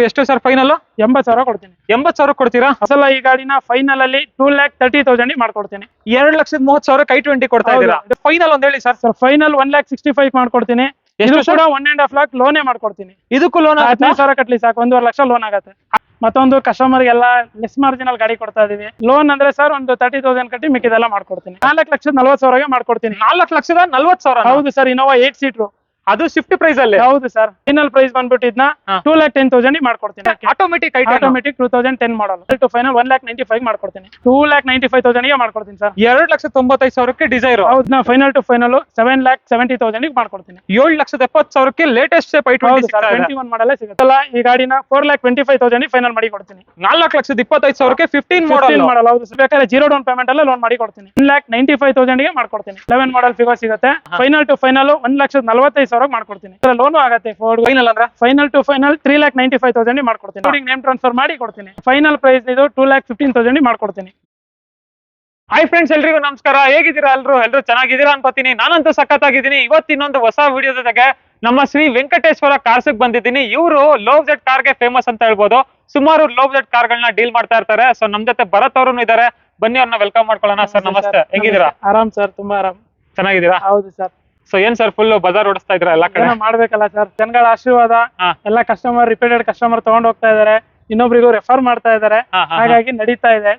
ಎಷ್ಟು sir final? 80,000 ಕೊಡ್ತೀನಿ. 80,000 ಕೊಡ್ತೀರಾ? ಅಸಲ ಈ ಗಾಡಿನ ಫೈನಲ್ ಅಲ್ಲಿ 2,30,000 ಮಾಡ್ಕೊಡ್ತೀನಿ. 2,30,000 I20 ಕೊಡ್ತಾ ಇದ್ದೀರಾ? ಫೈನಲ್ ಒಂದ್ ಹೇಳಿ ಸರ್. ಸರ್ ಫೈನಲ್ 1,65,000 ಮಾಡ್ಕೊಡ್ತೀನಿ. ಇದು ಕೂಡ 1.5 lakh ಲೋನೇ ಮಾಡ್ಕೊಡ್ತೀನಿ. ಇದಕ್ಕೂ ಲೋನ್ 15,000 ಕಟ್ಲಿ ಸಾಕು, 1.5 ಲಕ್ಷ ಲೋನ್ ಆಗುತ್ತೆ. ಮತ್ತೊಂದು ಕಸ್ಟಮರ್ ಗೆಲ್ಲ ಲೆಸ್ ಮಾರ್ಜಿನಲ್ ಗಾಡಿ ಕೊಡ್ತಾ ಇದೀವಿ. ಲೋನ್ ಅಂದ್ರೆ ಸರ್ ಒಂದು 30,000 ಕಟ್ಟಿ ಮಿಕ್ಕಿದೆಲ್ಲ ಮಾಡ್ಕೊಡ್ತೀನಿ. 4,40,000 ಮಾಡ್ಕೊಡ್ತೀನಿ. 4,40,000? ಹೌದು ಸರ್, ಇನೋವಾ 8 ಸೀಟ್ರು, ಅದು ಶಿಫ್ಟ್ ಪ್ರೈಸ್ ಅಲ್ಲಿ. ಹೌದು ಸರ್. ಫೈನಲ್ ಪ್ರೈಸ್ ಬಂದ್ಬಿಟ್ಟು ಇದನ್ನ 2,10,000 ಮಾಡ್ಕೊಡ್ತೀನಿ. ಆಟೋಮೆಟಿಕ್ 2010 ಮಾಡಲ್ ಟು ಫೈನಲ್ 1,95,000 ಮಾಡ್ಕೊಡ್ತೀನಿ. 2,95,000 ಮಾಡ್ಕೊಡ್ತೀನಿ ಸರ್. 2,95,000 ಡಿಸೈರ್. ಹೌದಾ, ಫೈನಲ್ ಟು ಫೈನಲ್ 7,70,000 ಮಾಡ್ಕೊಡ್ತೀನಿ. 7,70,000 ಲೇಟೆಸ್ಟ್ ಶೇಪ್ I20 21 ಮಾಡಲ್ ಸಿಗುತ್ತಲ್ಲ. ಈ ಗಾಡಿನ 4,25,000 ಫೈನಲ್ ಮಾಡಿ ಕೊಡ್ತೀನಿ. 4,25,000 15 ಮಾಡಲ್. ಹೌದು ಸರ್, ಬೇಕಾದ್ರೆ 0 ಡೌನ್ ಪೇಮೆಂಟ್ ಅಲ್ಲ ಲೋನ್ ಮಾಡಿ ಕೊಡ್ತೀನಿ. 1,95,000 ಮಾಡ್ಕೊಡ್ತೀನಿ. 11 ಮಾಡಲ್ ಫಿಗರ್ ಸಿಗುತ್ತೆ. ಫೈನಲ್ ಟು ಫೈನಲ್ 1,45,000 ಮಾಡ್ಕೊಡ್ತೀನಿ. ಲೋನು ಆಗುತ್ತೆ. ಫೈನಲ್ ಅಂದ್ರೆ ಫೈನಲ್ ಟು ಫೈನಲ್ 3,95,000 ಮಾಡ್ಕೊಡ್ತೀನಿ. ನೇಮ್ ಟ್ರಾನ್ಸ್ಫರ್ ಮಾಡಿ ಕೊಡ್ತೀನಿ. ಫೈನಲ್ ಪ್ರೈಸ್ ಇದು 2,15,000 ಮಾಡ್ಕೊಡ್ತೀನಿ. ಹಾಯ್ ಫ್ರೆಂಡ್ಸ್, ಎಲ್ರಿಗೂ ನಮಸ್ಕಾರ. ಹೇಗಿದ್ದೀರಾ? ಎಲ್ಲರೂ ಚೆನ್ನಾಗಿದ್ದೀರಾ ಅನ್ಕೋತೀನಿ. ನಾನಂತೂ ಸಖತ್ತಾಗಿದ್ದೀನಿ. ಇವತ್ತು ಇನ್ನೊಂದು ಹೊಸ ವಿಡಿಯೋ ಜೊತೆಗೆ ನಮ್ಮ ಶ್ರೀ ವೆಂಕಟೇಶ್ವರ ಕಾರ್ಸ್ ಬಂದಿದ್ದೀನಿ. ಇವರು ಲೋ ಬಜೆಟ್ ಕಾರ್ಗೆ ಫೇಮಸ್ ಅಂತ ಹೇಳ್ಬೋದು. ಸುಮಾರು ಲೋ ಬಜೆಟ್ ಕಾರ್ಗಳನ್ನ ಡೀಲ್ ಮಾಡ್ತಾ ಇರ್ತಾರೆ. ಸೊ ನಮ್ ಜೊತೆ ಭರತ್ ಅವರು ಇದ್ದಾರೆ. ಬನ್ನಿ ಅವ್ರನ್ನ ವೆಲ್ಕಮ್ ಮಾಡ್ಕೊಳ್ಳೋಣ. ಸರ್ ನಮಸ್ತೆ, ಹೆಂಗಿದ್ದೀರಾ? ಆರಾಮ್ ಸರ್, ತುಂಬಾ ಆರಾಮ್. ಚೆನ್ನಾಗಿದ್ದೀರಾ? ಹೌದು ಸರ್. ಸೊ ಏನ್ ಸರ್ ಫುಲ್ ಬಜಾರ್ ಓಡಿಸ್ತಾ ಇದ್ರ ಎಲ್ಲ ಕಡೆ? ಮಾಡ್ಬೇಕಲ್ಲ ಸರ್, ಜನಗಳ ಆಶೀರ್ವಾದ. ಎಲ್ಲ ಕಸ್ಟಮರ್ ರಿಪೀಟೆಡ್ ಕಸ್ಟಮರ್ ತಗೊಂಡ್ ಹೋಗ್ತಾ ಇದಾರೆ, ಇನ್ನೊಬ್ರಿಗೂ ರೆಫರ್ ಮಾಡ್ತಾ ಇದಾರೆ. ಹಾಗಾಗಿ ನಡೀತಾ ಇದೆ.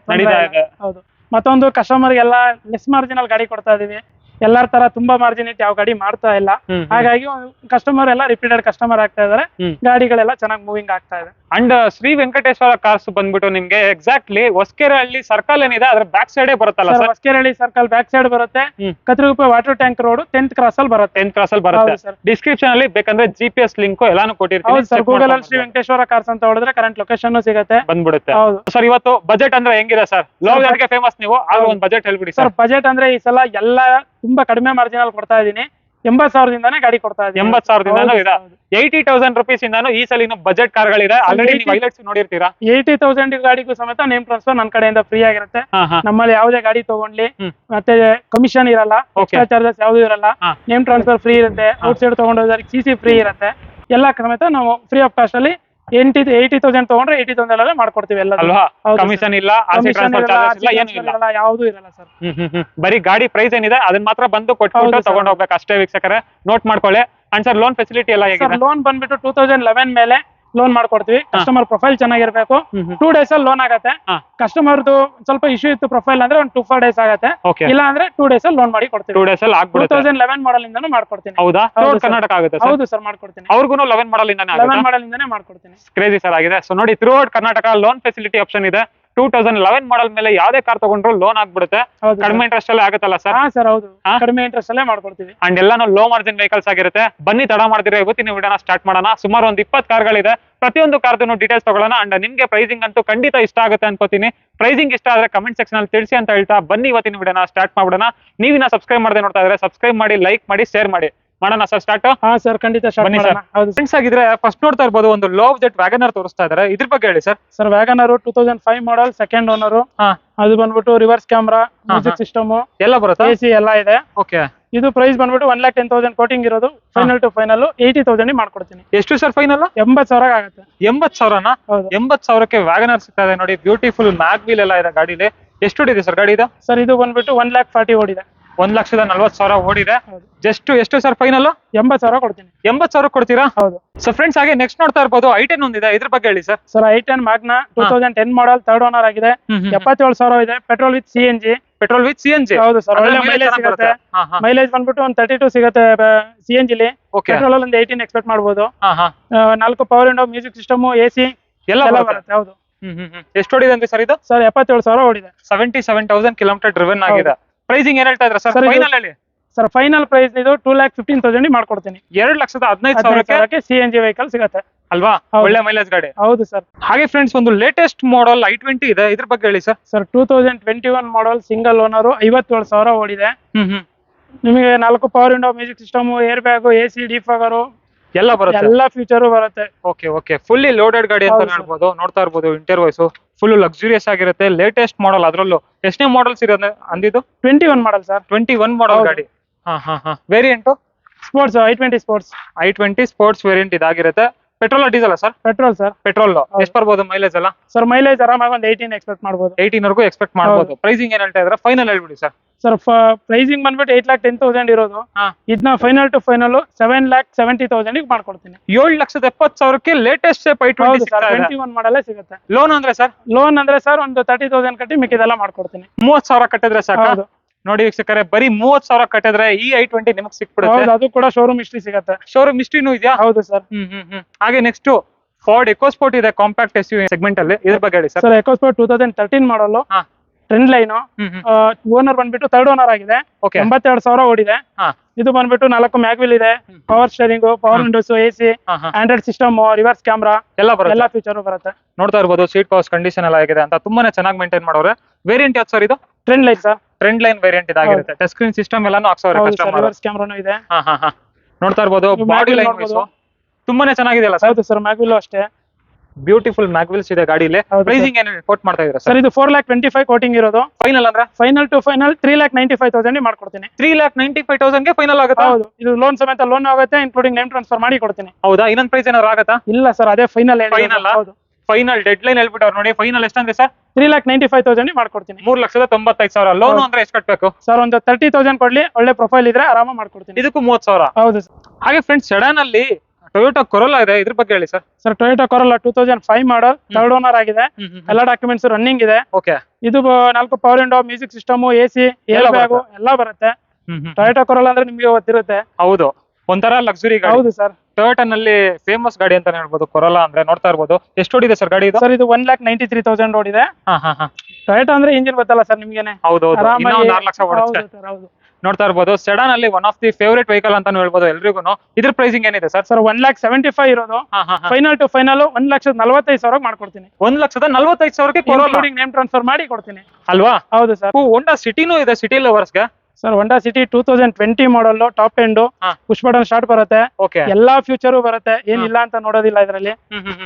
ಹೌದು. ಮತ್ತೊಂದು ಕಸ್ಟಮರ್ ಗೆಲ್ಲ ಲೆಸ್ ಮಾರ್ಜಿನಲ್ ಗಾಡಿ ಕೊಡ್ತಾ ಇದೀವಿ. ಎಲ್ಲರ ತರ ತುಂಬಾ ಮಾರ್ಜಿನ್ ಇಟ್ಟು ಯಾವ ಗಾಡಿ ಮಾಡ್ತಾ ಇಲ್ಲ. ಹಾಗಾಗಿ ಕಸ್ಟಮರ್ ಎಲ್ಲ ರಿಪೀಟೆಡ್ ಕಸ್ಟಮರ್ ಆಗ್ತಾ ಇದಾರೆ. ಗಾಡಿಗಳೆಲ್ಲ ಚೆನ್ನಾಗಿ ಮೂವಿಂಗ್ ಆಗ್ತಾ ಇದೆ. ಅಂಡ್ ಶ್ರೀ ವೆಂಕಟೇಶ್ವರ ಕಾರ್ಸ್ ಬಂದ್ಬಿಟ್ಟು ನಿಮ್ಗೆ ಎಕ್ಸಾಕ್ಟ್ಲಿ ಹೊಸಕೆರೆಹಳ್ಳಿ ಸರ್ಕಲ್ ಏನಿದೆ ಅದ್ರ ಬ್ಯಾಕ್ ಸೈಡ್ ಬರುತ್ತಲ್ಲ sir? Hosakerehalli circle back side ಬರುತ್ತೆ. Katriguppe water tank road 10th cross ಅಲ್ಲಿ ಬರುತ್ತೆ. 10th ಕ್ರಾಸ್ ಅಲ್ಲಿ ಬರುತ್ತೆ. ಡಿಸ್ಕ್ರಿಪ್ಷನ್ ಅಲ್ಲಿ ಬೇಕಂದ್ರೆ GPS ಲಿಂಕ್ ಎಲ್ಲಾನು ಕೊಟ್ಟಿರ್ತೀನಿ ಸರ್. ಗೂಗಲ್ ಅಲ್ಲಿ ಶ್ರೀ ವೆಂಕಟೇಶ್ವರ ಕಾರ್ಸ್ ಅಂತ ಹೊಡೆದ್ರೆ ಕರೆಂಟ್ ಲೊಕೇಶನ್ ಸಿಗುತ್ತೆ, ಬಂದ್ಬಿಡುತ್ತೆ. ಹೌದು ಸರ್. ಇವತ್ತು ಬಜೆಟ್ ಅಂದ್ರೆ ಹೆಂಗಿದೆ ಸರ್? ಲೋ ಬಜೆಟ್ ಗೆ ಫೇಮಸ್ ನೀವು, ಆಗ ಒಂದು ಬಜೆಟ್ ಹೇಳ್ಬಿಡಿ ಸರ್. ಬಜೆಟ್ ಅಂದ್ರೆ ಈ ಸಲ ಎಲ್ಲ ತುಂಬಾ ಕಡಿಮೆ ಮಾರ್ಜಿನಲ್ ಕೊಡ್ತಾ ಇದೀನಿ. 80,000 ಗಾಡಿ ಕೊಡ್ತಾ ಇದೀನಿ. 80,000 ಇದೆ. 80,000 rupees ಇಂದಾನು ಈ ಸಲ ಇನ್ನು ಬಜೆಟ್ ಕಾರ್ಗಳಿದೆ. ಆಲ್ರೆಡಿ ನೀವು ಹೈಲೈಟ್ಸ್ ನೋಡಿರ್ತೀರಾ. 80,000 ಗಾಡಿಗೂ ಸಮೇತ ನೇಮ್ ಟ್ರಾನ್ಸ್ಫರ್ ನನ್ನ ಕಡೆಯಿಂದ ಫ್ರೀ ಆಗಿರುತ್ತೆ. ನಮ್ಮಲ್ಲಿ ಯಾವುದೇ ಗಾಡಿ ತಗೊಂಡ್ಲಿ ಮತ್ತೆ ಕಮಿಷನ್ ಇರಲ್ಲ, ಎಕ್ಸ್ಟ್ರಾ ಚಾರ್ಜಸ್ ಯಾವ್ದು ಇರಲ್ಲ. ನೇಮ್ ಟ್ರಾನ್ಸ್ಫರ್ ಫ್ರೀ ಇರುತ್ತೆ. ಔಟ್ ಸೈಡ್ ತಗೊಂಡೋದ್ರೆ CC ಫ್ರೀ ಇರುತ್ತೆ. ಎಲ್ಲ ಸಮೇತ ನಾವು ಫ್ರೀ ಆಫ್ ಕಾಸ್ಟ್ ಅಲ್ಲಿ 80,000 ತಗೊಂಡ್ರೆ 80,000 ಮಾಡ್ಕೊಡ್ತೀವಿ. ಎಲ್ಲ ಕಮಿಷನ್ ಇಲ್ಲ, ಯಾವ್ದು ಇರಲ್ಲ ಸರ್. ಬರೀ ಗಾಡಿ ಪ್ರೈಸ್ ಏನಿದೆ ಅದನ್ನ ಮಾತ್ರ ಬಂದು ಕೊಟ್ಬಿಟ್ಟು ತಗೊಂಡ್ ಹೋಗ್ಬೇಕು ಅಷ್ಟೇ. ವೀಕ್ಷಕರೇ ನೋಟ್ ಮಾಡ್ಕೊಳ್ಳಿ. ಅಂಡ್ ಸರ್ ಲೋನ್ ಫೆಸಿಲಿಟಿ ಎಲ್ಲ ಹೇಗಿದೆ? ಲೋನ್ ಬಂದ್ಬಿಟ್ಟು 2011 ಮೇಲೆ ಲೋನ್ ಮಾಡ್ಕೊಡ್ತೀವಿ. ಕಸ್ಟಮರ್ ಪ್ರೊಫೈಲ್ ಚೆನ್ನಾಗಿರ್ಬೇಕು. 2 days ಅಲ್ಲಿ ಲೋನ್ ಆಗುತ್ತೆ. ಕಸ್ಟಮರ್ದು ಸ್ವಲ್ಪ ಇಶ್ಯೂ ಇತ್ತು ಪ್ರೊಫೈಲ್ ಅಂದ್ರೆ ಒಂದು 2-4 days ಆಗುತ್ತೆ. ಇಲ್ಲ ಅಂದ್ರೆ 2 days ಅಲ್ಲಿ ಲೋನ್ ಮಾಡಿ ಕೊಡ್ತೀವಿ. 2 days ಅಲ್ಲಿ ಆಗ್ಬಿಡುತ್ತೆ. 2011 ಮಾಡಲ್ ಇಂದಾನು ಮಾಡ್ಕೊಡ್ತೀನಿ. ಹೌದಾ? ಕರ್ನಾಟಕ ಆಗುತ್ತೆ? ಹೌದು ಸರ್, ಮಾಡ್ಕೊಡ್ತೀನಿ. ಅವ್ರಿಗೂ 11 ಮಾಡಲ್ ಇಂದಾನೆ 11 ಮಾಡಲ್ ಇಂದಾನೆ ಮಾಡ್ಕೊಡ್ತೀನಿ. ಕ್ರೇಜಿ ಸರ್ ಆಗಿದೆ. ಸೊ ನೋಡಿ, throughout Karnataka loan facility option ಇದೆ. 2011 ಮಾಡಲ್ ಮೇಲೆ ಯಾವ್ದೇ ಕಾರ್ ತಗೊಂಡ್ರು ಲೋನ್ ಆಗ್ಬಿಡುತ್ತೆ. ಕಡಿಮೆ ಇಂಟ್ರೆಸ್ಟ್ ಅಲ್ಲೇ ಆಗುತ್ತಲ್ಲ ಸರ್? ಸರ್ ಹೌದು, ಕಡಿಮೆ ಇಂಟ್ರೆಸ್ಟ್ ಅಲ್ಲೇ ಮಾಡ್ಕೊಡ್ತೀವಿ. ಅಂಡ್ ಎಲ್ಲಾನು ಲೋ ಮಾರ್ಜಿನ್ ವೆಹಿಕಲ್ಸ್ ಆಗಿರುತ್ತೆ. ಬನ್ನಿ ತಡ ಮಾಡ್ತೀರಾ, ಇವತ್ತಿನ ವಿಡಿಯೋನ ಸ್ಟಾರ್ಟ್ ಮಾಡೋಣ. ಸುಮಾರು ಒಂದು 20 ಕಾರ್ಗಳಿದೆ. ಪ್ರತಿಯೊಂದು ಕಾರ್ದು ಡೀಟೇಲ್ಸ್ ತಗೊಳ್ಳೋಣ. ಅಂಡ್ ನಿಮ್ಗೆ ಪ್ರೈಸಿಂಗ್ ಅಂತೂ ಖಂಡಿತ ಇಷ್ಟ ಆಗುತ್ತೆ ಅನ್ಕೋತೀನಿ. ಪ್ರೈಸಿಂಗ್ ಇಷ್ಟ ಆದ್ರೆ ಕಮೆಂಟ್ ಸೆಕ್ಷನ್ ಅಲ್ಲಿ ತಿಳಿಸಿ ಅಂತ ಹೇಳ್ತಾ ಬನ್ನಿ ಇವತ್ತಿನ ವಿಡಿಯೋನ ಸ್ಟಾರ್ಟ್ ಮಾಡ್ಬಿಡೋಣ. ನೀವಿನ ಸಬ್ಸ್ಕ್ರೈಬ್ ಮಾಡದೆ ನೋಡ್ತಾ ಇದ್ರೆ ಸಬ್ಸ್ಕ್ರೈಬ್ ಮಾಡಿ, ಲೈಕ್ ಮಾಡಿ, ಶೇರ್ ಮಾಡಿ. ಮಾಡೋಣ ಸರ್ ಸ್ಟಾರ್ಟ್? ಸರ್ ಖಂಡಿತ ಬನ್ನಿ ಸರ್. ಫ್ರೆಂಡ್ಸ್ ಆಗಿದ್ರೆ ಫಸ್ಟ್ ನೋಡ್ತಾ ಇರ್ಬೋದು, ಒಂದು ಲೋ ಬಜೆಟ್ ವ್ಯಾಗನರ್ ತೋರಿಸ್ತಾ ಇದಾರೆ. ಇದ್ರ ಬಗ್ಗೆ ಹೇಳಿ ಸರ್. ಸರ್ ವ್ಯಾಗನರ್ 2005 ಮಾಡಲ್, ಸೆಕೆಂಡ್ ಓನರ್. ಅದು ಬಂದ್ಬಿಟ್ಟು ರಿವರ್ಸ್ ಕ್ಯಾಮ್ರಾ, ಮ್ಯೂಸಿಕ್ ಸಿಸ್ಟಮ್ ಎಲ್ಲ ಬರುತ್ತೆ, AC ಎಲ್ಲ ಇದೆ. ಓಕೆ. ಇದು ಪ್ರೈಸ್ ಬಂದ್ಬಿಟ್ಟು 1,10,000 ಕೋಟಿಂಗ್ ಇರೋದು. ಫೈನಲ್ ಟು ಫೈನಲ್ 80,000 ಮಾಡ್ಕೊಡ್ತೀನಿ. ಎಷ್ಟು ಸರ್ ಫೈನಲ್? 80,000 ಆಗುತ್ತೆ. 80,000ನಾ? 80,000ಕ್ಕೆ ವ್ಯಾಗನರ್ ಸಿಗ್ತಾ ಇದೆ ನೋಡಿ. ಬ್ಯೂಟಿಫುಲ್ ಮ್ಯಾಗ್ ವೀಲ್ ಎಲ್ಲ ಇದೆ ಗಾಡಿಲಿ. ಎಷ್ಟು ಓಡಿದೆ ಸರ್ ಗಾಡಿ ಇದು? ಸರ್ ಇದು ಬಂದ್ಬಿಟ್ಟು 1,40,000 ಓಡಿದೆ. 1,40,000 ಓಡಿದೆ. ಎಷ್ಟು ಸರ್ ಫೈನಲ್? 80,000 ಕೊಡ್ತೀನಿ. 80,000 ಕೊಡ್ತೀರಾ? ಹೌದು. ಸೊ ಫ್ರೆಂಡ್ಸ್ ಹಾಗೆ ನೆಕ್ಸ್ಟ್ ನೋಡ್ತಾ ಇರ್ಬೋದು, I10 ಒಂದಿದೆ. ಇದ್ರ ಬಗ್ಗೆ ಹೇಳಿ ಸರ್. ಸರ್ I10 ಮ್ಯಾಗ್ನಾ 2010 ಮಾಡಲ್, ಥರ್ಡ್ ಓನರ್ ಆಗಿದೆ. 77,000 ಇದೆ. Petrol with CNG. ಹೌದು ಸರ್, ಒಳ್ಳೆ ಮೈಲೇಜ್ ಸಿಗುತ್ತೆ. ಮೈಲೇಜ್ ಬಂದ್ಬಿಟ್ಟು ಒಂದು 32 ಸಿಗುತ್ತೆ CNG ಲಿ. ಪೆಟ್ರೋಲ್ ಅಲ್ಲಿ ಒಂದು 18 ಎಕ್ಸ್ಪೆಕ್ಟ್ ಮಾಡಬಹುದು. 4 power window, music system, AC ಎಲ್ಲ ಬರುತ್ತೆ. ಹೌದು. ಎಷ್ಟು ಓಡಿದೆ ಅಂದ್ರೆ ಸರ್ ಇದು? ಸರ್ 77,000 ಓಡಿದೆ. 77,000 ಕಿಲೋಮೀಟರ್ ಡ್ರಿವನ್ ಆಗಿದೆ. ಪ್ರೈಸಿಂಗ್ ಏನ್ ಹೇಳ್ತಾ ಇದ್ರ ಸರ್ ಫೈನಲ್ ಹೇಳಿ? ಸರ್ ಫೈನಲ್ ಪ್ರೈಸ್ ಇದು 2,15,000 ಮಾಡ್ಕೊಡ್ತೀನಿ. 2,15,000 CNG ವೆಹಿಕಲ್ ಸಿಗುತ್ತೆ ಅಲ್ವಾ? ಒಳ್ಳೆ ಮೈಲೇಜ್ ಗಾಡಿ. ಹೌದು ಸರ್. ಹಾಗೆ ಫ್ರೆಂಡ್ಸ್ ಒಂದು ಲೇಟೆಸ್ಟ್ ಮಾಡಲ್ I20 ಇದೆ. ಇದ್ರ ಬಗ್ಗೆ ಹೇಳಿ ಸರ್. ಸರ್ 2021 ಮಾಡಲ್, ಸಿಂಗಲ್ ಓನರ್, 57,000 ಓಡಿದೆ. ನಿಮಗೆ 4 power window, music system, air bag, AC, defogger ಎಲ್ಲ ಬರುತ್ತೆ. ಎಲ್ಲ ಫೀಚರ್ ಬರುತ್ತೆ. ಓಕೆ. ಫುಲ್ಲಿ ಲೋಡೆಡ್ ಗಾಡಿ ಅಂತ ಹೇಳ್ಬೋದು. ನೋಡ್ತಾ ಇರ್ಬೋದು ಇಂಟೀರಿಯರ್ ವೈಸ್ ಫುಲ್ ಲಕ್ಸುರಿಯಸ್ ಆಗಿರುತ್ತೆ. Latest model. ಅದರಲ್ಲೂ ಎಷ್ಟನೇ ಮಾಡಲ್ಸ್ ಇರೋದು ಅಂದಿದ್ದು? 21 ಮಾಡಲ್ ಸರ್. 21 ಮಾಡಲ್ ಗಾಡಿ. Variant sports, I20 sports. I20 sports variant ಇದಾಗಿರುತ್ತೆ. Petrol diesel sir? Petrol sir. Petrol ಎಷ್ಟು ಬರ್ಬೋದು ಮೈಲೇಜ್ ಎಲ್ಲ? ಸರ್ ಮೈಲೇಜ್ ಆರಾಮಾಗಿ ಒಂದು 18 ಎಕ್ಸ್ಪೆಕ್ಟ್ ಮಾಡ್ಬೋದು. 18 ವರೆಗೂ ಎಕ್ಸ್ಪೆಕ್ಟ್ ಮಾಡ್ಬೋದು. ಪ್ರೈಸಿಂಗ್ ಏನ್ ಹೇಳ್ತಾ ಇದ್ರೆ ಫೈನಲ್ ಹೇಳ್ಬಿಡಿ ಸರ್. ಸರ್ ಪ್ರೈಸಿಂಗ್ ಬಂದ್ಬಿಟ್ಟು 8,10,000 ಇರೋದು. ಇದನ್ನ ಫೈನಲ್ ಟು ಫೈನಲ್ 7,70,000 ಮಾಡ್ಕೊಡ್ತೀನಿ. 7,70,000ಕ್ಕೆ ಲೇಟೆಸ್ಟ್ i20 21 ಮಾಡಲೇ ಸಿಗುತ್ತೆ. ಲೋನ್ ಅಂದ್ರೆ ಸರ್? ಲೋನ್ ಅಂದ್ರೆ ಸರ್ ಒಂದು 30,000 ಕಟ್ಟಿ ಮಿಕ್ಕಿದೆಲ್ಲ ಮಾಡ್ಕೊಡ್ತೀನಿ. 30,000 ಕಟ್ಟಿದ್ರೆ ಸಾಕು. ನೋಡಿ ವೀಕ್ಷಕರೇ, ಬರೀ 30,000 ಕಟ್ಟಿದ್ರೆ ಈ i20 ನಿಮಗೆ ಸಿಕ್ಬಿಡುತ್ತೆ. ಅದು ಕೂಡ ಶೋರೂಮ್ ಹಿಸ್ಟ್ರಿ ಸಿಗುತ್ತೆ. ಶೋರೂಮ್ ಹಿಸ್ಟ್ರಿನೂ ಇದೆಯಾ? ಹೌದು ಸರ್. ಹಾಗೆ ನೆಕ್ಸ್ಟ್ ಫಾರ್ಡ್ ಎಕೋಸ್ಪೋರ್ಟ್ ಇದೆ ಕಾಂಪ್ಯಾಕ್ಟ್ SUV ಸೆಗ್ಮೆಂಟ್ ಅಲ್ಲಿ. ಇದ್ರ ಬಗ್ಗೆ ಹೇಳಿ sir. Sir EcoSport 2013 model, trend line, owner ಬಂದ್ಬಿಟ್ಟು ಥರ್ಡ್ ಓನರ್ ಆಗಿದೆ. 82,000 ಓಡಿದೆ. ಇದು ಬಂದ್ಬಿಟ್ಟು 4 ಮ್ಯಾಗ್ವಿಲ್ ಇದೆ, power steering, power windows, AC, Android system, reverse camera ಎಲ್ಲ ಫೀಚರ್ ಬರುತ್ತೆ. ನೋಡ್ತಾ ಇರ್ಬೋದು ಸೀಟ್ ಕವರ್ಸ್ ಕಂಡೀಷನ್ ಎಲ್ಲ ಆಗಿದೆ ಅಂತ ತುಂಬಾನೇ ಚೆನ್ನಾಗಿ ಮೇಂಟೈನ್ ಮಾಡೋರೆ. ವೇರಿಯಂಟ್ ಯಾವ್ದು ಸರ್ ಇದು? Trend line sir. Trend line variant ಇದಾಗಿರುತ್ತೆ. ಟಚ್ ಸ್ಕ್ರೀನ್ ಸಿಸ್ಟಮ್ ಎಲ್ಲಾನು ಹಾಕ್ಸೋರೆ ಕಸ್ಟಮರ್. ರಿವರ್ಸ್ ಕ್ಯಾಮ್ರಾನು ಇದೆ. ನೋಡ್ತಾ ಇರ್ಬೋದು ಬಾಡಿ ಲೈನ್ ತುಂಬಾನೇ ಚೆನ್ನಾಗಿದೆಯಲ್ಲ ಸರ್? ಹೌದು ಸರ್, ಮ್ಯಾಗ್ವಿಲ್ ಅಷ್ಟೇ ಬ್ಯೂಟಿಫುಲ್ ಮ್ಯಾಗ್ವಿಲ್ಸ್ ಇದೆ ಗಾಡಿಲಿ. ಪ್ರೈಸಿಂಗ್ ಏನು ಕೋಟ್ ಮಾಡ್ತಾ ಇದ್ದೀರಾ ಸರ್? ಇದು 4,25,000 ಕೋಟಿಂಗ್ ಇರೋದು. ಫೈನಲ್ ಅಂದ್ರೆ? ಫೈನಲ್ ಟು ಫೈನಲ್ 3,95,000 ಮಾಡ್ಕೊಡ್ತೀನಿ. 3,95,000ಗೆ ಫೈನಲ್ ಆಗುತ್ತೆ? ಹೌದು. ಇದು ಲೋನ್ ಸಮೇತ ಲೋನ್ ಆಗುತ್ತೆ, ಇನ್ಕ್ಲೂಡಿಂಗ್ ನೇಮ್ ಟ್ರಾನ್ಸ್ಫರ್ ಮಾಡಿ ಕೊಡ್ತೀನಿ. ಹೌದಾ? ಇನ್ನೊಂದು ಪ್ರೈಸ್ ಏನಾದ್ರು ಆಗುತ್ತಾ? ಇಲ್ಲ ಸರ್, ಅದೇ ಫೈನಲ್. ಹೌದು, ಫೈನಲ್ ಡೆಡ್ ಲೈನ್ ಹೇಳ್ಬಿಟ್ಟವ್ರು ನೋಡಿ. Final ಎಷ್ಟಂದ್ರೆ sir? 3,95,000 ಮಾಡ್ಕೊಡ್ತೀನಿ. 3,95,000. ಲೋನ್ ಅಂದ್ರೆ ಎಷ್ಟು ಕಟ್ಬೇಕು ಸರ್? ಒಂದು 30,000 ಕೊಡ್ಲಿ, ಒಳ್ಳೆ ಪ್ರೊಫೈಲ್ ಇದ್ರೆ ಆರಾಮ ಮಾಡ್ಕೊಡ್ತೀನಿ. ಇದಕ್ಕೂ 30,000? ಹೌದು ಸರ್. ಹಾಗೆ ಫ್ರೆಂಡ್ಸ್, ಸೆಡಾನ್ ಅಲ್ಲಿ ಟೊಯೋಟಾ ಕೊರೋಲಾ ಇದೆ, ಇದ್ರ ಬಗ್ಗೆ ಹೇಳಿ ಸರ್. ಸರ್ ಟೊಯೋಟಾ ಕೊರೋಲಾ 2005 ಮಾಡಲ್, ಥರ್ಡ್ ಓನರ್ ಆಗಿದೆ. ಎಲ್ಲ ಡಾಕ್ಯುಮೆಂಟ್ಸ್ ರನ್ನಿಂಗ್ ಇದೆ. ಓಕೆ. ಇದು 4 power window, music system, AC, air bag ಎಲ್ಲ ಬರುತ್ತೆ. ಟೊಯೋಟಾ ಕೊರೋಲಾ ಅಂದ್ರೆ ನಿಮ್ಗೆ ಗೊತ್ತಿರುತ್ತೆ. ಹೌದು, ಒಂಥರ ಲಕ್ಸುರಿ ಗಾಡಿ. ಹೌದು ಸರ್. ಟೊಯೋಟಾ ನಲ್ಲಿ ಫೇಮಸ್ ಗಾಡಿ ಅಂತಾನೆ ಹೇಳ್ಬೋದು ಕೊರೋಲಾ ಅಂದ್ರೆ. ನೋಡ್ತಾ ಇರ್ಬೋದು ಎಷ್ಟು ಓಡಿದೆ ಸರ್ ಗಾಡಿ ಇದು? ಸರ್ ಇದು 1,93,000 ಓಡಿದೆ. ಟೊಯೋಟಾ ಅಂದ್ರೆ ಇಂಜಿನ್ ಗೊತ್ತಲ್ಲ ಸರ್ ನಿಮ್ಗೆನೆ. ಹೌದು, 4 ಲಕ್ಷ ಓಡುತ್ತೆ. ನೋಡ್ತಾ ಇರ್ಬೋದು ಸೆಡಾನ್ ಅಲ್ಲಿ one of the favourite vehicle ಅಂತಾನು ಹೇಳ್ಬೋದು ಎಲ್ರಿಗೂ. ಇದ್ರ ಪ್ರೈಸಿಂಗ್ ಏನಿದೆ ಸರ್? ಸರ್ 1,75,000 ಇರೋದು. ಫೈನಲ್ ಟು ಫೈನಲ್ 1,45,000 ಮಾಡ್ಕೊಡ್ತೀನಿ. 1,45,000ಕ್ಕೆ ಕೊರೋಲಾ ನೇಮ್ ಟ್ರಾನ್ಸ್ಫರ್ ಮಾಡಿ ಕೊಡ್ತೀನಿ ಅಲ್ವಾ? ಹೌದು ಸರ್. ಹೋಂಡಾ ಸಿಟಿನೂ ಇದೆ, ಸಿಟಿ ಲವರ್ಸ್ಗೆ. Sir Honda city 2020 model, top end, push button start ಬರುತ್ತೆ. ಎಲ್ಲಾ ಫ್ಯೂಚರು ಬರುತ್ತೆ, ಏನಿಲ್ಲ ಅಂತ ನೋಡೋದಿಲ್ಲ ಇದರಲ್ಲಿ.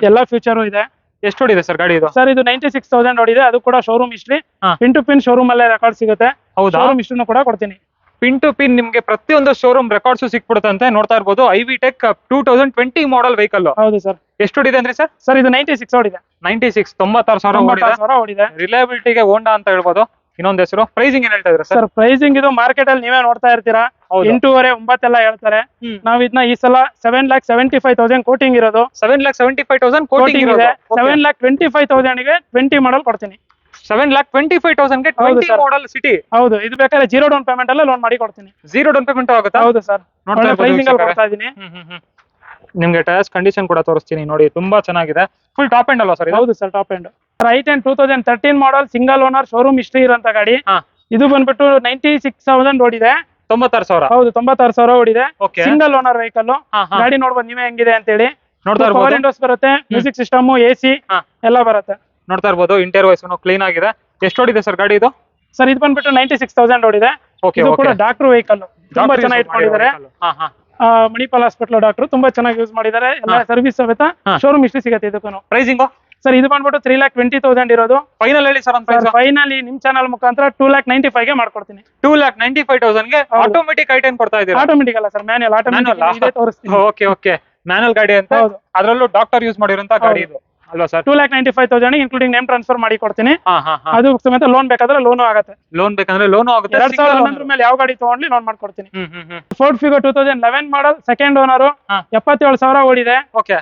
ಎಲ್ಲಾ ಫ್ಯೂಚರು ಇದೆ. ಎಷ್ಟು ಓಡಿದೆ ಸರ್ ಗಾಡಿ ಇದು? ಸರ್ ಇದು 96,000 ಓಡಿದೆ. ಅದು ಕೂಡ showroom history, pin to pin showroom ಅಲ್ಲೇ ರೆಕಾರ್ಡ್ ಸಿಗುತ್ತೆ. ಶೋರೂಮ್ ಹಿಸ್ಟ್ರಿನೂ ಕೂಡ ಕೊಡ್ತೀನಿ. ಪಿನ್ ಟು ಪಿನ್ ನಿಮ್ಗೆ ಪ್ರತಿಯೊಂದು ಶೋರೂಮ್ ರೆಕಾರ್ಡ್ಸ್ ಸಿಕ್ಬಿಡುತ್ತಂತೆ. ನೋಡ್ತಾ ಇರ್ಬೋದು ಐವಿ ಟೆಕ್ 2020 ಮಾಡಲ್ ವೆಹಿಕಲ್. ಹೌದು ಸರ್. ಎಷ್ಟು ಓಡಿದೆ ಅಂದ್ರೆ ಸರ್? ಸರ್ ಇದು 96 ಓಡಿದೆ. 96, 96,000 ಓಡಿದೆ. ರಿಲಯಬಿಲಿಟಿಗೆ ಹೋಂಡಾ ಅಂತ ಹೇಳ್ಬೋದು. ಇನ್ನೊಂದು ಹೆಸರು. ಪ್ರೈಸಿಂಗ್ ಏನ್ ಹೇಳ್ತಾ ಇದ್ರ ಸರ್? ಪ್ರೈಸಿಂಗ್ ಇದು ಮಾರ್ಕೆಟ್ ಅಲ್ಲಿ ನೀವೇ ನೋಡ್ತಾ ಇರ್ತೀರಾ, 8.5, 9 ಎಲ್ಲ ಹೇಳ್ತಾರೆ. ನಾವ್ ಇದನ್ನ ಈ ಸಲ 7,75,000 ಕೋಟಿಂಗ್ ಇರೋದು. 7,75,000 ಕೋಟಿಂಗ್ ಇದೆ. 7,25,000 ಗೆ 20 ಮಾಡಲ್ ಕೊಡ್ತೀನಿ. 7,25,000ಗೆ 20 ಮಾಡಲ್ ಸಿಟಿ. ಹೌದು, ಇದು ಬೇಕಾದ್ರೆ 0 ಡೌನ್ ಪೇಮೆಂಟ್ ಅಲ್ಲ ಲೋನ್ ಮಾಡಿ ಕೊಡ್ತೀನಿ. 0 ಡೌನ್ ಪೇಮೆಂಟ್ ಆಗುತ್ತಾ? ಹೌದು ಸರ್. ನೋಡ್ತಾ ಪ್ರೈಸಿಂಗ್ ಅಲ್ಲಿ ಕೊಡ್ತಾ ಇದೀನಿ. ನಿಮ್ಗೆ ಟೈರ್ಸ್ ಕಂಡೀಷನ್ ಕೂಡ ತೋರಿಸ್ತೀನಿ ನೋಡಿ, ತುಂಬಾ ಚೆನ್ನಾಗಿದೆ. ಫುಲ್ ಟಾಪ್ ಎಂಡ್ ಅಲ್ವಾ ಸರ್? ಹೌದು ಸರ್, ಟಾಪ್ ಎಂಡ್. i10 2013 ಮಾಡಲ್, ಸಿಂಗಲ್ ಓನರ್, ಶೋರೂಮ್ ಹಿಸ್ಟ್ರಿ ಇರೋಂತ ಗಾಡಿ. ಇದು ಬಂದ್ಬಿಟ್ಟು 96,000 ಓಡಿದೆ. 96,000? ಹೌದು, 96,000 ಓಡಿದೆ. Single owner vehicle. ಗಾಡಿ ನೋಡ್ಬೋದು ನೀವೇ ಹೆಂಗಿದೆ ಅಂತ ಹೇಳಿ. ನೋಡ್ತಾ ಇರ್ಬೋದು. ಪವರ್ ವಿಂಡೋಸ್ ಬರುತ್ತೆ, ಮ್ಯೂಸಿಕ್ ಸಿಸ್ಟಮ್, AC ಎಲ್ಲ ಬರುತ್ತೆ. ನೋಡ್ತಾ ಇರ್ಬೋದು ಇಂಟೀರಿಯರ್ ವೈಸ್ ಕ್ಲೀನ್ ಆಗಿದೆ. ಎಷ್ಟು ಓಡಿದೆ ಸರ್ ಗಾಡಿ ಇದು? ಸರ್ ಇದು ಬಂದ್ಬಿಟ್ಟು 96,000 ಓಡಿದೆ. ಇದು ಕೂಡ ಡಾಕ್ಟರ್ ವೆಹಿಕಲ್, ತುಂಬಾ ಚೆನ್ನಾಗಿ ಇಟ್ಕೊಂಡಿದ್ದಾರೆ. ಮಣಿಪಾಲ್ ಹಾಸ್ಪಿಟಲ್ ಡಾಕ್ಟರ್ ತುಂಬಾ ಚೆನ್ನಾಗಿ ಯೂಸ್ ಮಾಡಿದ್ದಾರೆ. ಎಲ್ಲ ಸರ್ವಿಸ್ ಸಮೇತ ಶೋರೂಮ್ ಹಿಸ್ಟ್ರಿ ಸಿಗುತ್ತೆ ಇದಕ್ಕೂ. ಪ್ರೈಸಿಂಗ್ ಸರ್ ಇದು ಬಂದ್ಬಿಟ್ಟು 3,20,000 ಇರೋದು. ಫೈನಲ್ ಹೇಳಿ ಸರ್. ಫೈನಲಿ ನಿಮ್ ಚಾನಲ್ ಮುಖಾಂತರ 2,95,000 ಮಾಡ್ಕೊಡ್ತೀನಿ. 2,95,000ಗೆ ಆಟೋಮೆಟಿಕ್ i10 ಕೊಡ್ತಾ ಇದ್ದೀರಾ? ಆಟೋಮೆಟಿಕ್ ಅಲ್ಲ ಸರ್, ಮ್ಯಾನ್ಯಲ್. ಆಟೋಮೆಟಿಕ್ ತೋರಿಸ್ತೀನಿ. ಓಕೆ, ಮ್ಯಾನುವಲ್ ಗಾಡಿ ಅಂತ. ಅದರಲ್ಲೂ ಡಾಕ್ಟರ್ ಯೂಸ್ ಮಾಡಿರೋಂತ ಗಾಡಿ ಇದು ಅಲ್ವಾ ಸರ್? 2,95,000 ಇನ್ಕ್ಲೂಡಿಂಗ್ ನೇಮ್ ಟ್ರಾನ್ಸ್ಫರ್ ಮಾಡಿ ಕೊಡ್ತೀನಿ. ಅದು ಸಮೇತ ಲೋನ್ ಬೇಕಾದ್ರೆ ಲೋನು ಆಗುತ್ತೆ. ಲೋನ್ ಬೇಕಂದ್ರೆ ಲೋನು ಆಗುತ್ತೆ. 2011 ಮೇಲೆ ಯಾವ ಗಾಡಿ ತಗೊಂಡ್ಲಿ ಲೋನ್ ಮಾಡ್ಕೊಡ್ತೀನಿ. ಫೋರ್ಡ್ ಫಿಗೋ 2011 ಮಾಡಲ್, ಸೆಕೆಂಡ್ ಓನರ್, 77,000 ಓಡಿದೆ. ಓಕೆ.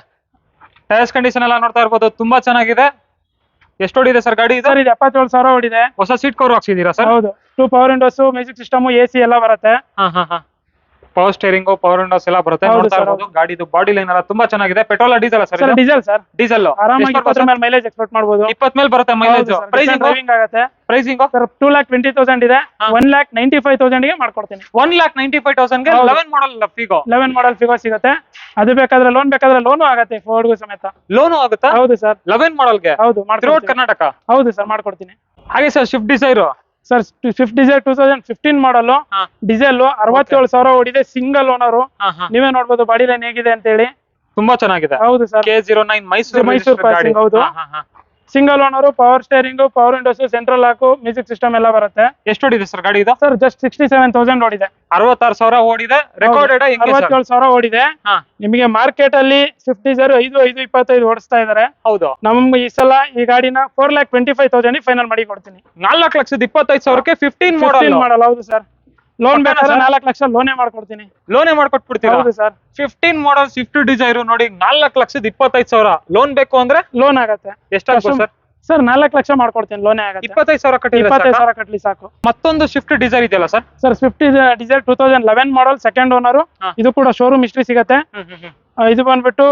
ಟೈರ್ಸ್ ಕಂಡೀಷನ್ ಎಲ್ಲ ನೋಡ್ತಾ ಇರ್ಬೋದು, ತುಂಬಾ ಚೆನ್ನಾಗಿದೆ. ಎಷ್ಟು ಓಡಿದೆ ಸರ್ ಗಾಡಿ ಇದು? ಸರ್ ಇದು 77,000 ಓಡಿದೆ. ಹೊಸ ಸೀಟ್ ಕವರ್ ಹಾಕ್ಸಿದೀರಾ ಸರ್? ಹೌದು. 2 power Windows, music system, AC ಎಲ್ಲ ಬರುತ್ತೆ. ಪವರ್ ಸ್ಟೇರಿಂಗ್, ಪವರ್ ವಿಂಡೋಸ್ ಎಲ್ಲ ಬರುತ್ತೆ. ನೋಡ್ತಾ ಇರ್ಬೋದು ಗಾಡಿದು ಬಾಡಿ ಲೈನ್ ಎಲ್ಲ ತುಂಬಾ ಚೆನ್ನಾಗಿದೆ. Petrol diesel sir? Diesel sir. Diesel ಆರಾಮಾಗಿ 20 ಮೇಲೆ ಮೈಲೇಜ್ ಎಕ್ಸ್ಪೆಕ್ಟ್ ಮಾಡಬಹುದು. 20 ಮೇಲೆ ಬರುತ್ತೆ ಮೈಲೇಜ್. ಡ್ರೈವಿಂಗ್ ಆಗುತ್ತೆ. ಪ್ರೈಸಿಂಗ್ ಸರ್ 2,20,000 ಇದೆ. 1,95,000 ಗೆ ಮಾಡ್ಕೊಡ್ತೀನಿ. 1,95,000ಗೆ 11 ಮಾಡಲ್ ಫಿಗೋ. 11 ಮಾಡಲ್ ಫಿಗೋ ಸಿಗುತ್ತೆ. ಅದು ಬೇಕಾದ್ರೆ ಲೋನು ಆಗುತ್ತೆ ಫೋರ್ಡ್ಗೂ ಸಮೇತ. ಲೋನು ಆಗುತ್ತಾ? ಹೌದು ಸರ್. 11 ಮಾಡಲ್ಗೆ? ಹೌದು, ಥ್ರೂಔಟ್ ಕರ್ನಾಟಕ? ಹೌದು ಸರ್, ಮಾಡ್ಕೊಡ್ತೀನಿ. ಹಾಗೆ sir Swift Dzire? Sir Swift Dzire 2015 ಮಾಡಲ್, ಡೀಸೆಲ್, 67,000 ಓಡಿದೆ. Single owner. ನೀವೇ ನೋಡ್ಬೋದು ಬಾಡಿ ಲೈನ್ ಹೇಗಿದೆ ಅಂತ ಹೇಳಿ. ತುಂಬಾ ಚೆನ್ನಾಗಿದೆ. ಹೌದು ಸರ್. K09 Mysuru passing. ಹೌದು. Single owner, power steering, power windows, central lock, music system ಎಲ್ಲ ಬರುತ್ತೆ. ಎಷ್ಟು ಓಡಿದೆ ಸರ್ ಗಾಡಿ ಇದು? ಸರ್ ಜಸ್ಟ್ 67,000 ಓಡಿದೆ. 66,000 ಓಡಿದೆ. ರೆಕಾರ್ಡೆಡ್ 67,000 ಓಡಿದೆ. ನಿಮಗೆ ಮಾರ್ಕೆಟ್ ಅಲ್ಲಿ ಸ್ವಿಫ್ಟ್ ಡಿಸೈರ್ 5,25 ಓಡಿಸ್ತಾ ಇದಾರೆ. ಹೌದು. ನಮ್ಗೆ ಈ ಸಲ ಈ ಗಾಡಿನ 4,25,000 ಫೈನಲ್ ಮಾಡಿ ಕೊಡ್ತೀನಿ. 4,25,000ಕ್ಕೆ 15 ಮಾಡಲ್. ಹೌದು ಸರ್. ಲೋನ್ ಬೇಕಾದ್ರೆ 4 ಲಕ್ಷ ಲೋನೇ ಮಾಡ್ಕೊಡ್ತೀನಿ. ಲೋನೇ ಮಾಡ್ಕೊಟ್ಬಿಡ್ತೀರಾ? ಹೌದು ಸರ್. 15 ಮಾಡಲ್ ಸ್ವಿಫ್ಟ್ ಡಿಸೈರ್ ನೋಡಿ 4,25,000. ಲೋನ್ ಬೇಕು ಅಂದ್ರೆ ಲೋನ್ ಆಗತ್ತೆ. ಎಷ್ಟಾಗ್ಬೋದು ಸರ್? ಸರ್ 4 ಲಕ್ಷ ಮಾಡ್ಕೊಡ್ತೀನಿ, ಲೋನೇ ಆಗತ್ತೆ. 25,000 ಕಟ್ಟಿದ್ರೆ 25,000 ಕಟ್ಲಿ ಸಾಕು. ಮತ್ತೊಂದು ಸ್ವಿಫ್ಟ್ ಡಿಸೈರ್ ಇದೆಯಲ್ಲ ಸರ್? ಸರ್ ಸ್ವಿಫ್ಟ್ ಡಿಸೈರ್ 2011 ಮಾಡಲ್, ಸೆಕೆಂಡ್ ಓನರ್. ಇದು ಕೂಡ ಶೋರೂಮ್ ಹಿಸ್ಟ್ರಿ ಸಿಗತ್ತೆ. ಇದು ಬಂದ್ಬಿಟ್ಟು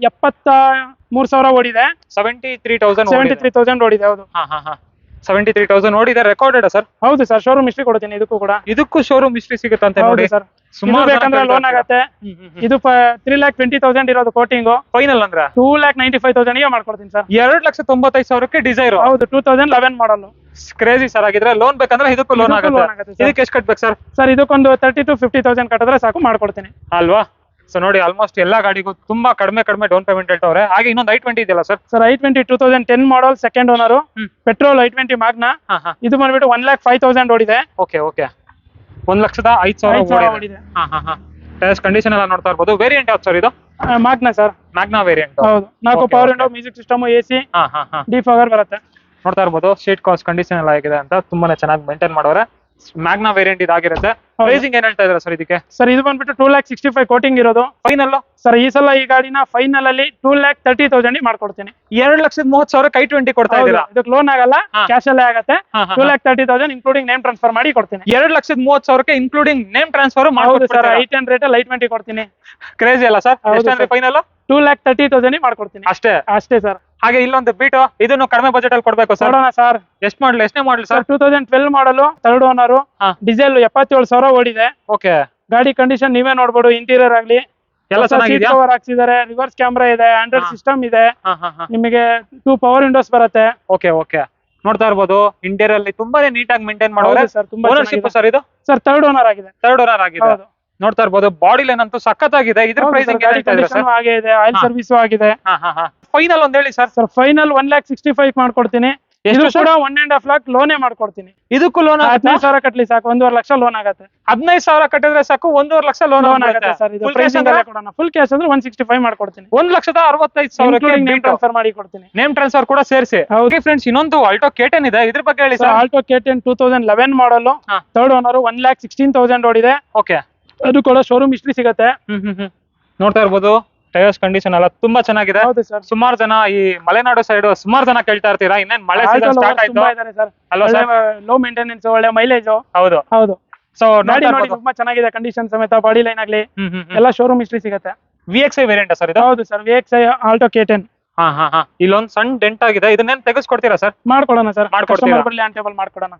73,000 ಓಡಿದೆ. 73,000 ಓಡಿದೆ. ಹೌದು. 73,000 ಓಡಿದೆ. Recorded sir? ಹೌದು ಸರ್, ಶೋರೂಮ್ ಹಿಸ್ಟ್ರಿ ಕೊಡ್ತೀನಿ ಇದಕ್ಕೂ ಕೂಡ. ಇದಕ್ಕೂ ಶೋರೂಮ್ ಹಿಸ್ಟ್ರಿ ಸಿಗುತ್ತೆ ಅಂತ ನೋಡಿ ಸರ್. ಸುಮಾರು ಬೇಕಂದ್ರೆ ಲೋನ್ ಆಗತ್ತೆ. ಇದು 3,20,000 ಇರೋದು ಕೋಟಿಂಗ್. ಫೈನಲ್ ಅಂದ್ರೆ 2,95,000 ಗೆ ಮಾಡ್ಕೊಡ್ತೀನಿ ಸರ್. 2,95,000ಕ್ಕೆ ಡಿಸೈರ್. ಹೌದು, 2011 ಮಾಡಲ್. Crazy sir. ಆಗಿದ್ರೆ ಲೋನ್ ಬೇಕಂದ್ರೆ ಇದಕ್ಕೂ ಲೋನ್ ಆಗುತ್ತೆ. ಇದಕ್ಕೆ ಎಷ್ಟು ಕಟ್ಬೇಕು ಸರ್? ಸರ್ ಇದಕ್ಕೊಂದು 30,000 to 50,000 ಕಟ್ಟಿದ್ರೆ ಸಾಕು, ಮಾಡ್ಕೊಡ್ತೀನಿ. ಅಲ್ವಾ? ಸೊ ನೋಡಿ, ಆಲ್ಮೋಸ್ಟ್ ಎಲ್ಲಾ ಗಾಡಿಗೂ ತುಂಬಾ ಕಡಿಮೆ ಡೌನ್ ಪೇಮೆಂಟ್ ಹೇಳ್ತವ್ರೆ. ಹಾಗೆ ಇನ್ನೊಂದು i20 ಇದೆಯಲ್ಲ ಸರ್? ಸರ್ i20 2010 ಮಾಡಲ್, ಸೆಕೆಂಡ್ ಓನರ್, ಪೆಟ್ರೋಲ್ i20 ಮಾಗ್ನಾ. ಇದು ಬಂದ್ಬಿಟ್ಟು 1,05,000 ಓಡಿದೆ. ಓಕೆ. 1,05,000 ಓಡಿದೆ. ಟೈರ್ಸ್ ಕಂಡೀಷನ್ ಎಲ್ಲ ನೋಡ್ತಾ ಇರ್ಬೋದು. ವೇರಿಯಂಟ್ ಯಾವ್ದು ಸರ್ ಇದು? ಮಾಗ್ನಾ ಸರ್. Magna variant. ಹೌದು. 4 power window, music system, AC, defogger ಬರುತ್ತೆ. ನೋಡ್ತಾ ಇರ್ಬೋದು ಸೀಟ್ ಕಾಸ್ಟ್ ಕಂಡೀಷನ್ ಎಲ್ಲ ಆಗಿದೆ ಅಂತ ತುಂಬಾನೇ ಚೆನ್ನಾಗಿ ಮೇಂಟೈನ್ ಮಾಡೋರೆ. ಮ್ಯಾಗ್ನಾ ವೇರಿಯಂಟ್ ಇದಾಗಿರುತ್ತೆ. ಪ್ರೈಸಿಂಗ್ ಏನ್ ಹೇಳ್ತಾ ಇದ್ರ ಸರ್ ಇದಕ್ಕೆ? ಸರ್ ಇದು ಬಂದ್ಬಿಟ್ಟು 2,65,000 ಕೋಟಿಂಗ್ ಇರೋದು. ಫೈನಲ್ ಸರ್ ಈ ಸಲ ಈ ಗಾಡಿನ ಫೈನಲ್ ಅಲ್ಲಿ 2,30,000 ಮಾಡ್ಕೊಡ್ತೀನಿ. 2,30,000 i20 ಕೊಡ್ತಾ ಇದ್ದೀರಾ? ಇದಕ್ಕೆ ಲೋನ್ ಆಗಲ್ಲ, ಕ್ಯಾಶ್ ಅಲ್ಲೇ ಆಗತ್ತೆ. 2,30,000 ಇನ್ಕ್ಲೂಡಿಂಗ್ ನೇಮ್ ಟ್ರಾನ್ಸ್ಫರ್ ಮಾಡಿ ಕೊಡ್ತೀನಿ. 2,30,000ಕ್ಕೆ ಇನ್ಕ್ಲೂಡಿಂಗ್ ನೇಮ್ ಟ್ರಾನ್ಸ್ಫರ್ ಮಾಡ್ಕೊಡ್ತೀನಿ ಸರ್. i10 ರೇಟ್ ಅಲ್ಲಿ i20 ಕೊಡ್ತೀನಿ. ಕ್ರೇಜಿ ಅಲ್ಲ ಸರ್? ಎಷ್ಟಂದ್ರೆ ಫೈನಲ್ 2,30,000 ಮಾಡ್ಕೊಡ್ತೀನಿ. ಅಷ್ಟೇ ಸರ್. ಹಾಗೆ ಇಲ್ಲೊಂದು ಬೀಟು, ಇದನ್ನು ಕಡಿಮೆ ಬಜೆಟ್ ಅಲ್ಲಿ ಕೊಡ್ಬೇಕು ಸರ್? ಸರ್ ಎಷ್ಟು ಮಾಡಲ್? ಎಷ್ಟನೇ ಮಾಡಲ್ ಸರ್? 2012 ಮಾಡಲು, ಥರ್ಡ್ ಓನರ್, ಡೀಸೆಲ್ 77,000 ಓಡಿದೆ. ಓಕೆ. ಗಾಡಿ ಕಂಡೀಷನ್ ನೀವೇ ನೋಡ್ಬೋದು. ಇಂಟೀರಿಯರ್ ಆಗ್ಲಿ ಎಲ್ಲ ಚೆನ್ನಾಗಿದೆ. ಕವರ್ ಹಾಕ್ಸಿದ್ದಾರೆ, ರಿವರ್ಸ್ ಕ್ಯಾಮ್ರಾ ಇದೆ, ಆಂಡ್ರಾಯ್ಡ್ ಸಿಸ್ಟಮ್ ಇದೆ. ನಿಮಗೆ 2 ಪವರ್ ವಿಂಡೋಸ್ ಬರುತ್ತೆ. ಓಕೆ. ನೋಡ್ತಾ ಇರ್ಬೋದು ಇಂಟೀರಿಯರ್ ಅಲ್ಲಿ ತುಂಬಾನೇ ನೀಟಾಗಿ ಮೇಂಟೈನ್ ಮಾಡೋರೆ ಸರ್. ಓನರ್ಶಿಪ್ ಸರ್ ಇದು? ಸರ್ ಥರ್ಡ್ ಓನರ್ ಆಗಿದೆ. ನೋಡ್ತಾ ಇರ್ಬೋದು ಬಾಡಿ ಲೈನ್ ಅಂತೂ ಸಖತ್ತಾಗಿದೆ. ಇದ್ರ ಪ್ರೈಸಿಂಗ್ ಹಾಗೆ ಇದೆ, ಆಯಿಲ್ ಸರ್ವಿಸ್ ಆಗಿದೆ. ಫೈನಲ್ ಒಂದ್ ಹೇಳಿ ಸರ್. ಸರ್ ಫೈನಲ್ 1,65,000 ಮಾಡ್ಕೊಡ್ತೀನಿ. ಇದು ಕೂಡ 1.5 lakh ಲೋನೇ ಮಾಡ್ಕೊಡ್ತೀನಿ. ಇದಕ್ಕೂ ಲೋನ್ 15,000 ಕಟ್ಲಿ ಸಾಕು, 1.5 ಲಕ್ಷ ಲೋನ್ ಆಗತ್ತೆ. 15,000 ಕಟ್ಟಿದ್ರೆ ಸಾಕು, 1.5 ಲಕ್ಷ ಲೋನ್ ಆಗುತ್ತೆ ಸರ್. ಇದು ಫುಲ್ ಕ್ಯಾಶ್ ಅಂದ್ರೆ 165 ಮಾಡ್ಕೊಡ್ತೀನಿ. 1,65,000 ನೇಮ್ ಟ್ರಾನ್ಸ್ಫರ್ ಮಾಡಿ ಕೊಡ್ತೀನಿ. ನೇಮ್ ಟ್ರಾನ್ಸ್ಫರ್ ಕೂಡ ಸೇರಿಸಿ. ಓಕೆ ಫ್ರೆಂಡ್ಸ್, ಇನ್ನೊಂದು ಆಲ್ಟೋ K10 ಇದೆ, ಇದ್ರ ಬಗ್ಗೆ ಹೇಳಿ ಸರ್. ಆಲ್ಟೋ K10 2011 ಮಾಡಲ್, ಥರ್ಡ್ ಓನರ್, 1,16,000 ಓಡಿದೆ. ಓಕೆ. ಅದು ಕೂಡ ಶೋರೂಮ್ ಹಿಸ್ಟ್ರಿ ಸಿಗುತ್ತೆ. ನೋಡ್ತಾ ಇರ್ಬೋದು ಟೈರ್ಸ್ ಕಂಡೀಷನ್ ಎಲ್ಲ ತುಂಬಾ ಚೆನ್ನಾಗಿದೆ. ಸುಮಾರು ಜನ ಈ ಮಲೆನಾಡು ಸೈಡ್ ಸುಮಾರು ಜನ ಕೇಳ್ತಾ ಇರ್ತೀರಾ, ಇನ್ನೇನ್ ಮಳೆ ಸೀಸನ್ ಸ್ಟಾರ್ಟ್ ಆಯ್ತು ಅಲ್ವಾ ಸರ್? ಲೋ ಮೇಂಟೆನೆನ್ಸ್, ಒಳ್ಳೆ ಮೈಲೇಜ್. ಹೌದು. ಸೊ ಗಾಡಿ ನೋಡಿ ತುಂಬಾ ಚೆನ್ನಾಗಿದೆ, ಕಂಡೀಷನ್ ಸಮೇತ, ಬಾಡಿ ಲೈನ್ ಆಗ್ಲಿ ಎಲ್ಲ ಶೋರೂಮ್ ಹಿಸ್ಟ್ರಿ ಸಿಗುತ್ತೆ. VXI ವೇರಿಯಂಟ್ ಸರ್ ಇದು? ಹೌದು ಸರ್, VXI ಆಲ್ಟೋ K10. ಇಲ್ಲೊಂದು ಸಣ್ಣ ಡೆಂಟ್ ಆಗಿದೆ, ಇದನ್ನೇನ್ ತೆಗೆಸ್ಕೊಡ್ತೀರಾ ಸರ್? ಮಾಡ್ಕೊಡೋಣ ಸರ್, ಮಾಡ್ಕೊಡೋಣ.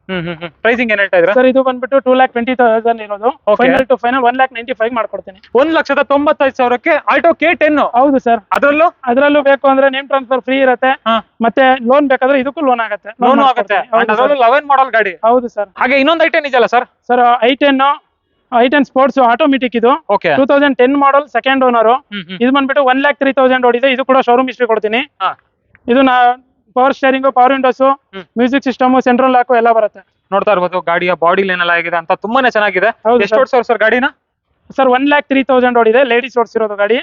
ಪ್ರೈಸಿಂಗ್ ಏನ್ ಹೇಳ್ತಾ ಇದ್ರ ಸರ್? ಇದು ಬಂದ್ಬಿಟ್ಟು 2,20,000 ಇರೋದು. ಫೈನಲ್ ಟು ಫೈನಲ್ 1,95,000 ಮಾಡ್ಕೊಡ್ತೀನಿ. 1,95,000ಕ್ಕೆ ಆಲ್ಟೋ K10. ಹೌದು ಸರ್. ಅದ್ರಲ್ಲೂ ಬೇಕು ಅಂದ್ರೆ ನೇಮ್ ಟ್ರಾನ್ಸ್ಫರ್ ಫ್ರೀ ಇರುತ್ತೆ. ಮತ್ತೆ ಲೋನ್ ಬೇಕಾದ್ರೆ ಇದಕ್ಕೂ ಲೋನ್ ಆಗುತ್ತೆ. 11 ಮಾಡಲ್ ಗಾಡಿ. ಹೌದು ಸರ್. ಹಾಗೆ ಇನ್ನೊಂದು i10 ಇದೆಯಲ್ಲ sir? Sir i10 sports automatic. ಇದು 2010 ಮಾಡಲ್, ಸೆಕೆಂಡ್ ಓನರ್. ಇದು ಬಂದ್ಬಿಟ್ಟು 1,03,000 ಓಡಿದೆ. ಇದು ಕೂಡ ಶೋರೂಮ್ ಹಿಸ್ಟ್ರಿ ಕೊಡ್ತೀನಿ. ಇದು power steering, power Windows, music system, central lock ಎಲ್ಲ ಬರುತ್ತೆ. ನೋಡ್ತಾ ಇರ್ಬೋದು ಗಾಡಿಯ ಬಾಡಿ ಲೈನ್ ಎಲ್ಲ ಆಗಿದೆ ಅಂತ ತುಂಬಾನೇ ಚೆನ್ನಾಗಿದೆ. ಎಷ್ಟು ಓಡಿಸೋರು ಸರ್ ಗಾಡಿನ? ಸರ್ 1,03,000 ಓಡಿದೆ. ಲೇಡೀಸ್ ಓಡಿಸಿರೋದು ಗಾಡಿ.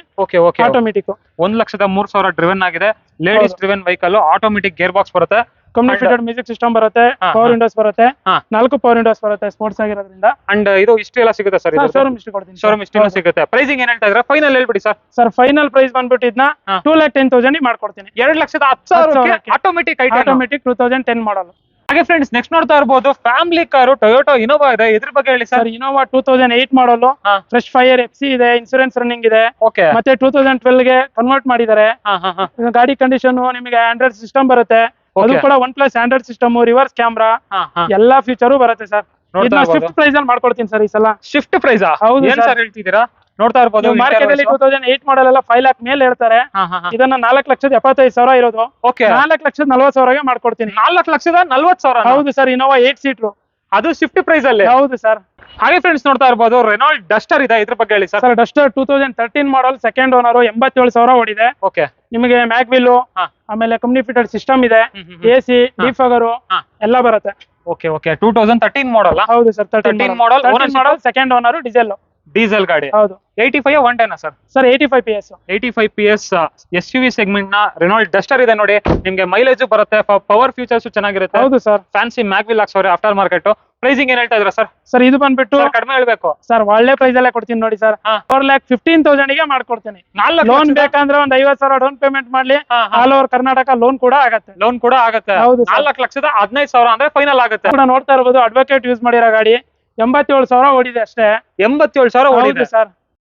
ಆಟೋಮೆಟಿಕ್. 1,03,000 ಡ್ರಿವನ್ ಆಗಿದೆ. Ladies driven vehicle, automatic gear box ಬರುತ್ತೆ, ಕಂಪ್ಲೀಟೆಡ್ ಮ್ಯೂಸಿಕ್ ಸಿಸ್ಟಮ್ ಬರುತ್ತೆ, ಪವರ್ ವಿಂಡೋಸ್ ಬರುತ್ತೆ, 4 ಪವರ್ ವಿಂಡೋಸ್ ಬರುತ್ತೆ ಸ್ಪೋರ್ಟ್ಸ್ ಆಗಿರೋದ್ರಿಂದ. ಅಂಡ್ ಇದು ಹಿಸ್ಟ್ರಿ ಎಲ್ಲ ಸಿಗುತ್ತೆ ಸರ್? ಶೋರೂಮ್ ಹಿಸ್ಟ್ರಿ ಕೊಡ್ತೀನಿ. ಶೋರೂಮ್ ಹಿಸ್ಟ್ರಿ ಸಿಗುತ್ತೆ. ಪ್ರೈಸಿಂಗ್ ಏನ್ ಹೇಳ್ತಾ ಇದ್ರೆ ಫೈನಲ್ ಹೇಳ್ಬಿಡಿ ಸರ್. ಸರ್ ಫೈನಲ್ ಪ್ರೈಸ್ ಬಂದ್ಬಿಟ್ಟು ಇದನ್ನ 2,10,000 ಮಾಡ್ಕೊಡ್ತೀನಿ. 2,10,000 ಆಟೋಮೆಟಿಕ್ 2010 ಮಾಡಲ್. ಹಾಗೆ ಫ್ರೆಂಡ್ಸ್, ನೆಕ್ಸ್ಟ್ ನೋಡ್ತಾ ಇರಬಹುದು ಫ್ಯಾಮಿಲಿ ಕಾರು ಟೊಯೋಟೋ ಇನೋವಾ ಇದೆ, ಇದ್ರ ಬಗ್ಗೆ ಹೇಳಿ ಸರ್. ಇನೋವಾ 2008 ಮಾಡಲ್, ಫ್ರೆಶ್ ಫೈರ್ FC ಇದೆ, ಇನ್ಸೂರೆನ್ಸ್ ರನ್ನಿಂಗ್ ಇದೆ. ಮತ್ತೆ 2012 ಗೆ ಕನ್ವರ್ಟ್ ಮಾಡಿದ್ದಾರೆ. ಗಾಡಿ ಕಂಡೀಷನ್ ನಿಮಗೆ ಆಂಡ್ರಾಯ್ಡ್ ಸಿಸ್ಟಮ್ ಬರುತ್ತೆ. ಅದು ಕೂಡ OnePlus Android system, reverse camera, ಎಲ್ಲಾ ಫೀಚರ್ ಬರುತ್ತೆ ಸರ್. ಶಿಫ್ಟ್ ಪ್ರೈಸ್ ಅಲ್ಲಿ ಮಾಡ್ಕೊಡ್ತೀನಿ ಸರ್ ಈ ಸಲ. Shift price? ಹೌದು ಸರ್, ಹೇಳ್ತಿದ್ದೀರಾ. ನೋಡ್ತಾ ಇರ್ಬೋದು ಮಾರ್ಕೆಟ್ ಅಲ್ಲಿ 2008 ಮಾಡಲ್ ಎಲ್ಲ 5 lakh ಮೇಲೆ ಹೇಳ್ತಾರೆ. ಇದನ್ನ 4,75,000 ಇರೋದು. 4,40,000 ಮಾಡ್ಕೊಡ್ತೀನಿ. 4,40,000? ಹೌದು ಸರ್. ಇನೋವಾ 8 ಸೀಟರ್ ಅದು ಸ್ವಿಫ್ಟ್ ಪ್ರೈಸ್ ಅಲ್ಲಿ. ಹೌದು ಸರ್. ಹಾಗೆ ಫ್ರೆಂಡ್ಸ್ ನೋಡ್ತಾ ಇರ್ಬೋದು ರೆನಾಲ್ಡ್ ಡಸ್ಟರ್ ಇದೆ, ಇದ್ರ ಬಗ್ಗೆ ಹೇಳಿ sir. Sir Duster 2013 model, second owner, 87,000 ಓಡಿದೆ. ಓಕೆ. ನಿಮಗೆ ಮ್ಯಾಗ್ ವೀಲ್, ಆಮೇಲೆ ಕಂಪ್ನಿ ಫಿಟೆಡ್ ಸಿಸ್ಟಮ್ ಇದೆ, AC, ಡಿಫಗರು ಎಲ್ಲ ಬರುತ್ತೆ. Okay okay. 2013 ಮಾಡಲ್. ಹೌದು sir. 13 model, second owner, diesel ಗಾಡಿ. ಹೌದು. 85 110 sir? Sir 85 PS. 85 PS SUV segment ನ ರೆನಾಲ್ಡ್ ಡಸ್ಟರ್ ಇದೆ ನೋಡಿ. ನಿಮ್ಗೆ ಮೈಲೇಜ್ ಬರುತ್ತೆ, ಪವರ್ ಫೀಚರ್ಸ್ ಚೆನ್ನಾಗಿರುತ್ತೆ. ಹೌದು ಸರ್. ಫ್ಯಾನ್ಸಿ ಮ್ಯಾಗ್ ವೀಲ್ ಹಾಕ್ಸವ್ರೆ, ಆಫ್ಟರ್ ಮಾರ್ಕೆಟ್. ಪ್ರೈಸಿಂಗ್ ಏನ್ ಹೇಳ್ತಾ ಇದ್ರ ಸರ್? ಸರ್ ಇದು ಬಂದ್ಬಿಟ್ಟು ಕಡಿಮೆ ಹೇಳ್ಬೇಕು ಸರ್, ಒಳ್ಳೆ ಪ್ರೈಸ್ ಅಲ್ಲೇ ಕೊಡ್ತೀನಿ ನೋಡಿ ಸರ್. 4,15,000 ಗೆ ಮಾಡ್ಕೊಡ್ತೀನಿ. ಲೋನ್ ಬೇಕಂದ್ರೆ ಒಂದ್ 50,000 ಡೌನ್ ಪೇಮೆಂಟ್ ಮಾಡ್ಲಿ, ಆಲ್ ಓವರ್ ಕರ್ನಾಟಕ ಲೋನ್ ಕೂಡ ಆಗತ್ತೆ. ಲೋನ್ ಕೂಡ ಆಗುತ್ತೆ. ಹೌದು. 4,15,000 ಅಂದ್ರೆ ಫೈನಲ್ ಆಗುತ್ತೆ. ಕೂಡ ನೋಡ್ತಾ ಇರ್ಬೋದು, ಅಡ್ವೊಕೇಟ್ ಯೂಸ್ ಮಾಡಿರೋ ಗಾಡಿ, 87,000 ಓಡಿದೆ ಅಷ್ಟೇ. 87,000 ಓಡಿದೆ ಸರ್.